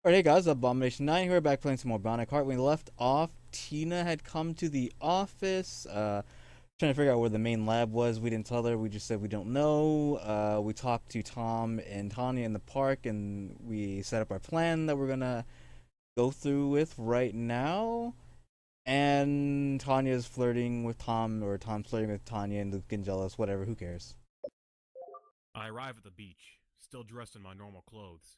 Alright, hey guys, Abomination 9 here, back playing some more Bionic Heart. When we left off, Tina had come to the office, trying to figure out where the main lab was. We didn't tell her, we just said we don't know. We talked to Tom and Tanya in the park, and we set up our plan that we're gonna go through with right now. And Tanya's flirting with Tom, or Tom's flirting with Tanya, and Luke getting jealous, whatever, who cares? I arrive at the beach, still dressed in my normal clothes.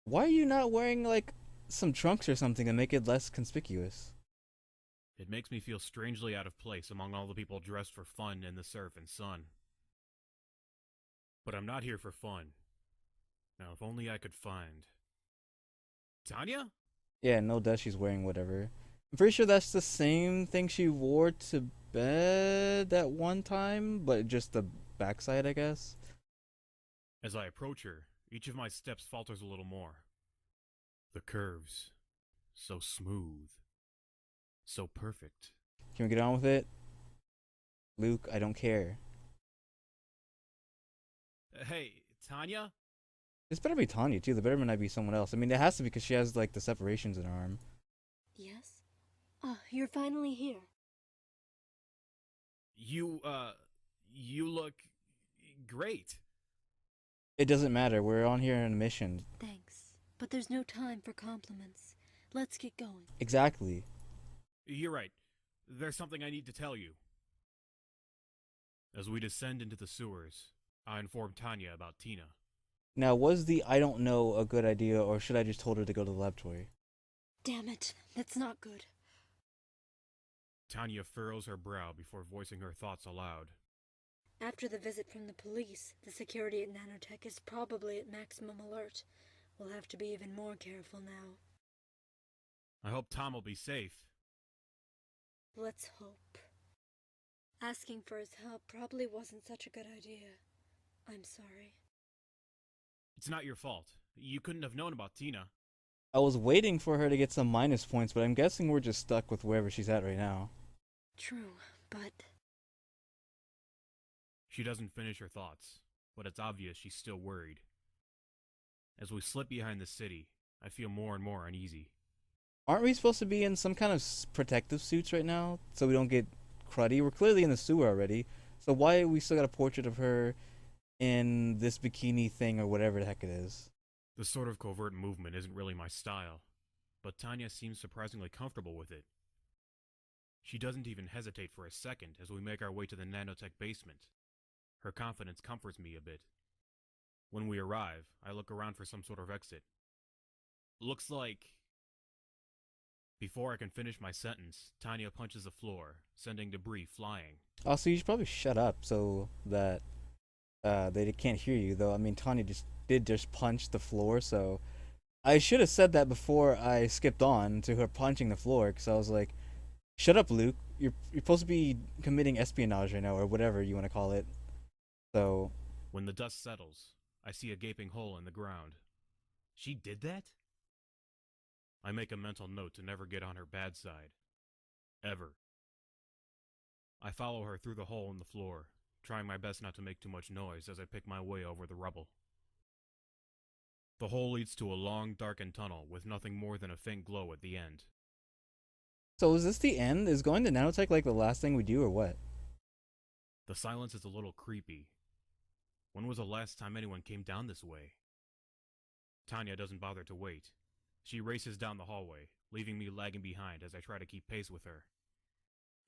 Why are you not wearing, like, some trunks or something to make it less conspicuous? It makes me feel strangely out of place among all the people dressed for fun in the surf and sun. But I'm not here for fun. Now, if only I could find. Tanya? Yeah, no doubt she's wearing whatever. I'm pretty sure that's the same thing she wore to bed that one time, but just the backside, I guess. As I approach her, each of my steps falters a little more. The curves. So smooth. So perfect. Can we get on with it? Luke, I don't care. Hey, Tanya? This better be Tanya, too. The better might not be someone else. I mean, it has to be because she has, like, the separations in her arm. Yes? Ah, you're finally here. You, you look great. It doesn't matter. We're on here on a mission. Thanks. But there's no time for compliments. Let's get going. Exactly. You're right. There's something I need to tell you. As we descend into the sewers, I inform Tanya about Tina. Now, was the I don't know a good idea, or should I just told her to go to the laboratory? Damn it, that's not good. Tanya furrows her brow before voicing her thoughts aloud. After the visit from the police, the security at NanoTech is probably at maximum alert. We'll have to be even more careful now. I hope Tom will be safe. Let's hope. Asking for his help probably wasn't such a good idea. I'm sorry. It's not your fault. You couldn't have known about Tina. I was waiting for her to get some minus points, but I'm guessing we're just stuck with wherever she's at right now. True, but... She doesn't finish her thoughts, but it's obvious she's still worried. As we slip behind the city, I feel more and more uneasy. Aren't we supposed to be in some kind of protective suits right now so we don't get cruddy? We're clearly in the sewer already, so why we still got a portrait of her in this bikini thing or whatever the heck it is? This sort of covert movement isn't really my style, but Tanya seems surprisingly comfortable with it. She doesn't even hesitate for a second as we make our way to the nanotech basement. Her confidence comforts me a bit. When we arrive, I look around for some sort of exit. Looks like... Before I can finish my sentence, Tanya punches the floor, sending debris flying. Also, you should probably shut up so that they can't hear you. Though I mean, Tanya just punch the floor, so I should have said that before I skipped on to her punching the floor, because I was like, "Shut up, Luke. You're supposed to be committing espionage right now, or whatever you want to call it." So When the dust settles, I see a gaping hole in the ground. She did that? I make a mental note to never get on her bad side. Ever. I follow her through the hole in the floor, trying my best not to make too much noise as I pick my way over the rubble. The hole leads to a long, darkened tunnel with nothing more than a faint glow at the end. So is this the end? Is going to nanotech like the last thing we do, or what? The silence is a little creepy. When was the last time anyone came down this way? Tanya doesn't bother to wait. She races down the hallway, leaving me lagging behind as I try to keep pace with her.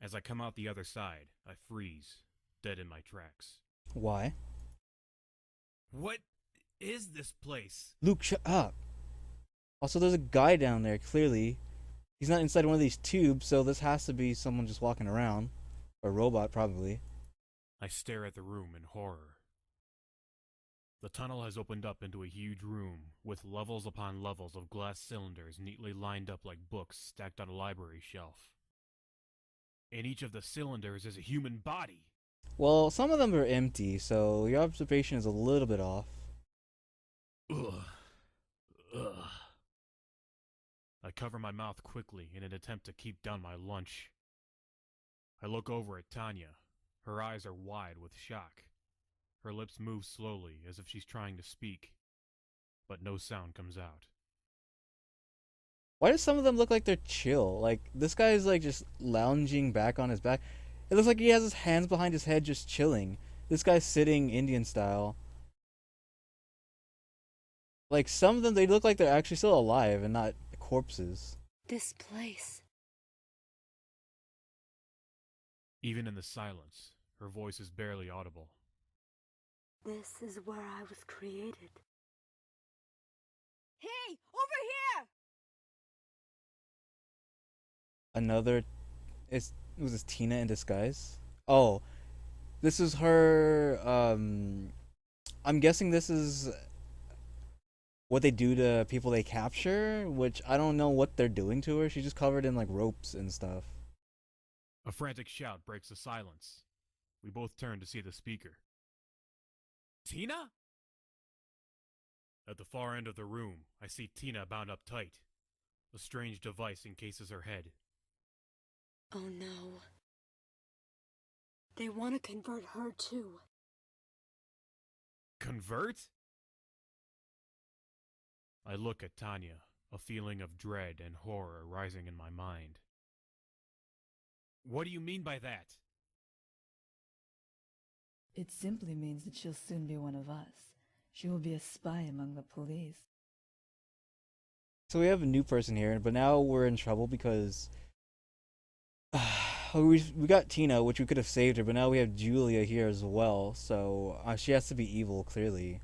As I come out the other side, I freeze, dead in my tracks. Why? What is this place? Luke, shut up. Also, there's a guy down there. Clearly, he's not inside one of these tubes, so this has to be someone just walking around, or a robot probably. I stare at the room in horror. The tunnel has opened up into a huge room, with levels upon levels of glass cylinders neatly lined up like books stacked on a library shelf. In each of the cylinders is a human body. Well, some of them are empty, so your observation is a little bit off. Ugh. Ugh. I cover my mouth quickly in an attempt to keep down my lunch. I look over at Tanya. Her eyes are wide with shock. Her lips move slowly as if she's trying to speak, but no sound comes out. Why do some of them look like they're chill? Like this guy is like just lounging back on his back. It looks like he has his hands behind his head just chilling. This guy's sitting Indian style. Like some of them they look like they're actually still alive and not corpses. This place. Even in the silence, her voice is barely audible. This is where I was created. Hey, over here! Another was this Tina in disguise? Oh, this is her I'm guessing this is what they do to people they capture, which I don't know what they're doing to her. She's just covered in like ropes and stuff. A frantic shout breaks the silence. We both turn to see the speaker. Tina? At the far end of the room, I see Tina bound up tight. A strange device encases her head. Oh no. They want to convert her too. Convert? I look at Tanya, a feeling of dread and horror rising in my mind. What do you mean by that? It simply means that she'll soon be one of us. She will be a spy among the police. So we have a new person here, but now we're in trouble because we got Tina, which we could have saved her, but now we have Julia here as well. So she has to be evil, clearly.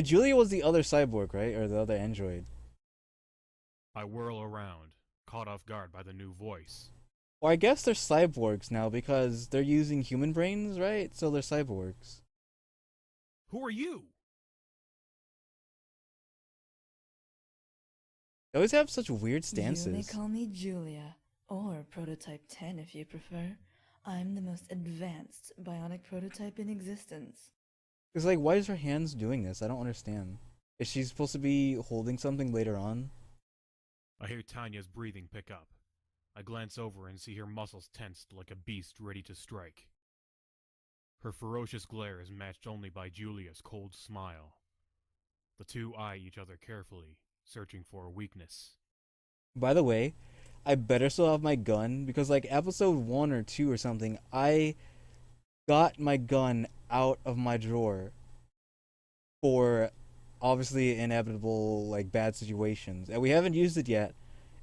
Julia was the other cyborg, right, or the other android? I whirl around, caught off guard by the new voice. Or I guess they're cyborgs now because they're using human brains, right? So they're cyborgs. Who are you? They always have such weird stances. You may call me Julia, or Prototype 10 if you prefer. I'm the most advanced bionic prototype in existence. It's like, why is her hands doing this? I don't understand. Is she supposed to be holding something later on? I hear Tanya's breathing pick up. I glance over and see her muscles tensed like a beast ready to strike. Her ferocious glare is matched only by Julia's cold smile. The two eye each other carefully, searching for a weakness. By the way, I better still have my gun because like episode 1 or 2 or something, I got my gun out of my drawer for obviously inevitable like bad situations, and we haven't used it yet.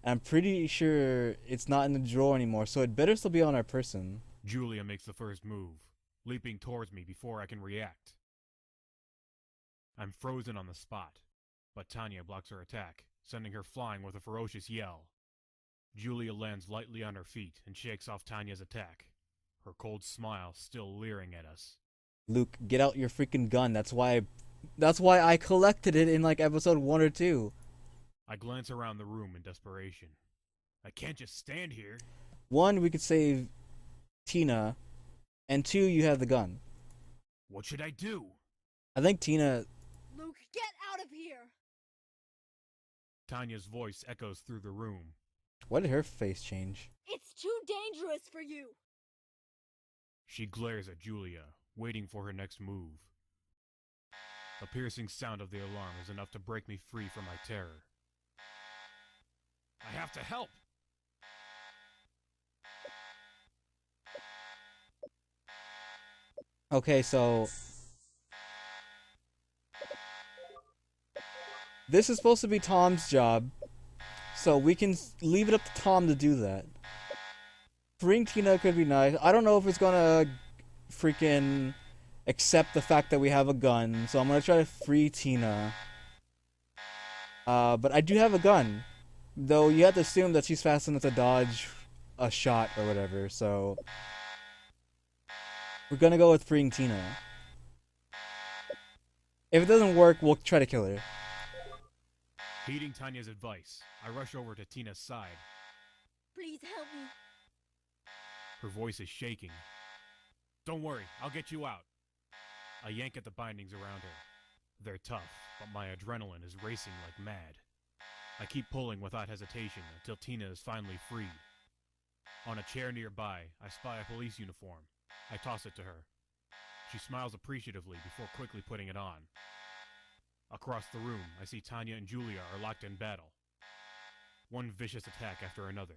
I'm pretty sure it's not in the drawer anymore, so it better still be on our person. Julia makes the first move, leaping towards me before I can react. I'm frozen on the spot, but Tanya blocks her attack, sending her flying with a ferocious yell. Julia lands lightly on her feet and shakes off Tanya's attack, her cold smile still leering at us. Luke, get out your freaking gun. That's why I collected it in like episode 1 or 2. I glance around the room in desperation. I can't just stand here. 1, we could save Tina, and 2, you have the gun. What should I do? I think Tina... Luke, get out of here! Tanya's voice echoes through the room. Why did her face change? It's too dangerous for you! She glares at Julia, waiting for her next move. The piercing sound of the alarm is enough to break me free from my terror. I have to help! Okay, so... this is supposed to be Tom's job, so we can leave it up to Tom to do that. Freeing Tina could be nice. I don't know if it's gonna freaking accept the fact that we have a gun, so I'm gonna try to free Tina. But I do have a gun. Though you have to assume that she's fast enough to dodge a shot or whatever, so... we're gonna go with freeing Tina. If it doesn't work, we'll try to kill her. Heeding Tanya's advice, I rush over to Tina's side. Please help me. Her voice is shaking. Don't worry, I'll get you out. I yank at the bindings around her. They're tough, but my adrenaline is racing like mad. I keep pulling without hesitation until Tina is finally freed. On a chair nearby, I spy a police uniform. I toss it to her. She smiles appreciatively before quickly putting it on. Across the room, I see Tanya and Julia are locked in battle. One vicious attack after another.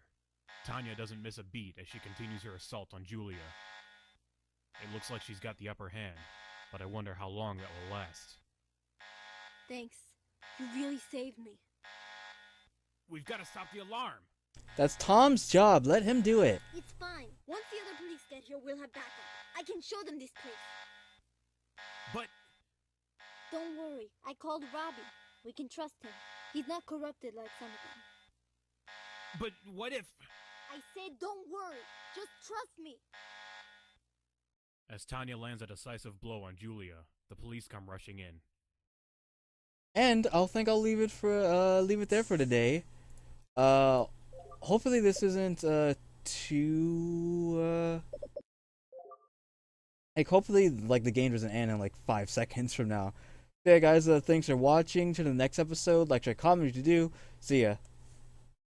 Tanya doesn't miss a beat as she continues her assault on Julia. It looks like she's got the upper hand, but I wonder how long that will last. Thanks. You really saved me. We've got to stop the alarm! That's Tom's job. Let him do it. It's fine. Once the other police get here, we'll have backup. I can show them this place. But... Don't worry. I called Robbie. We can trust him. He's not corrupted like some of them. But what if... I said don't worry. Just trust me. As Tanya lands a decisive blow on Julia, the police come rushing in. And I'll leave it there for today. Hopefully this isn't too like hopefully like the game doesn't end in like 5 seconds from now. Yeah, guys, thanks for watching. To the next episode, like, share, comment if you do. See ya.